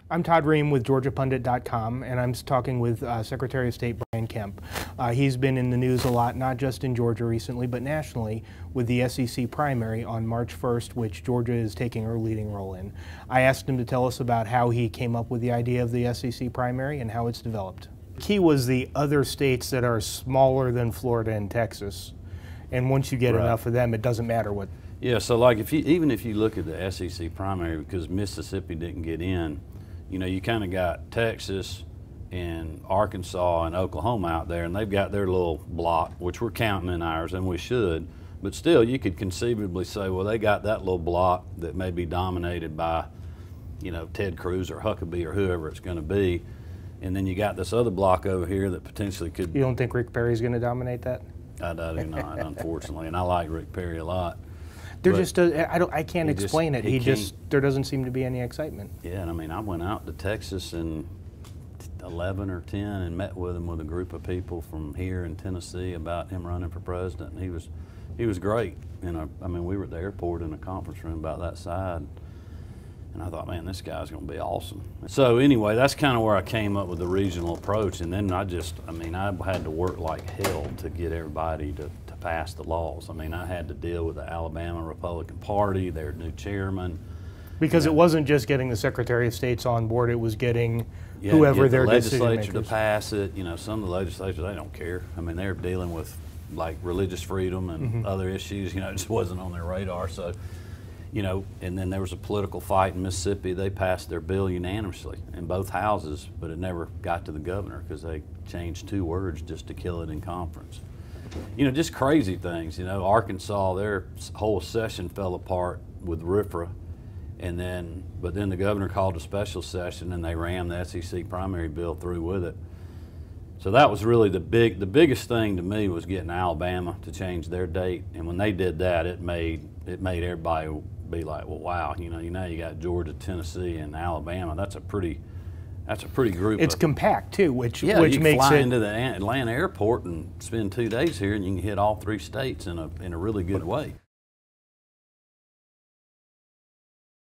I'm Todd Ream with GeorgiaPundit.com, and I'm talking with Secretary of State Brian Kemp. He's been in the news a lot, not just in Georgia recently, but nationally, with the SEC primary on March 1st, which Georgia is taking a leading role in. I asked him to tell us about how he came up with the idea of the SEC primary and how it's developed. The key was the other states that are smaller than Florida and Texas, and once you get enough of them, it doesn't matter what. Yeah, so like even if you look at the SEC primary, because Mississippi didn't get in, you know, you kind of got Texas and Arkansas and Oklahoma out there, and they've got their little block, which we're counting in ours, and we should. But still, you could conceivably say, well, they got that little block that may be dominated by, you know, Ted Cruz or Huckabee or whoever it's going to be. And then you got this other block over here that potentially could. You don't think Rick Perry's going to dominate that? I do not, unfortunately. And I like Rick Perry a lot. I can't explain it. There doesn't seem to be any excitement. Yeah, and I mean, I went out to Texas in 11 or 10 and met with him with a group of people from here in Tennessee about him running for president. And he was great. I mean, we were at the airport in a conference room about that side, and I thought, man, this guy's going to be awesome. So anyway, that's kind of where I came up with the regional approach. And then I had to work like hell to get everybody to pass the laws. I mean, I had to deal with the Alabama Republican Party, their new chairman. Because it wasn't just getting the Secretary of State's on board, it was getting whoever their legislature to pass it. You know, some of the legislatures, they don't care. I mean, they're dealing with like religious freedom and other issues, you know, it just wasn't on their radar. So, you know, and then there was a political fight in Mississippi. They passed their bill unanimously in both houses, but it never got to the governor because they changed 2 words just to kill it in conference. You know, just crazy things. You know, Arkansas, their whole session fell apart with RFRA, but then the governor called a special session and they rammed the SEC primary bill through with it. So that was really the biggest thing to me was getting Alabama to change their date. And when they did that, it made everybody be like, well, wow, you know, you got Georgia, Tennessee, and Alabama. That's a pretty group. It's compact too, which you makes can fly it into the Atlanta airport and spend 2 days here, and you can hit all 3 states in a really good way.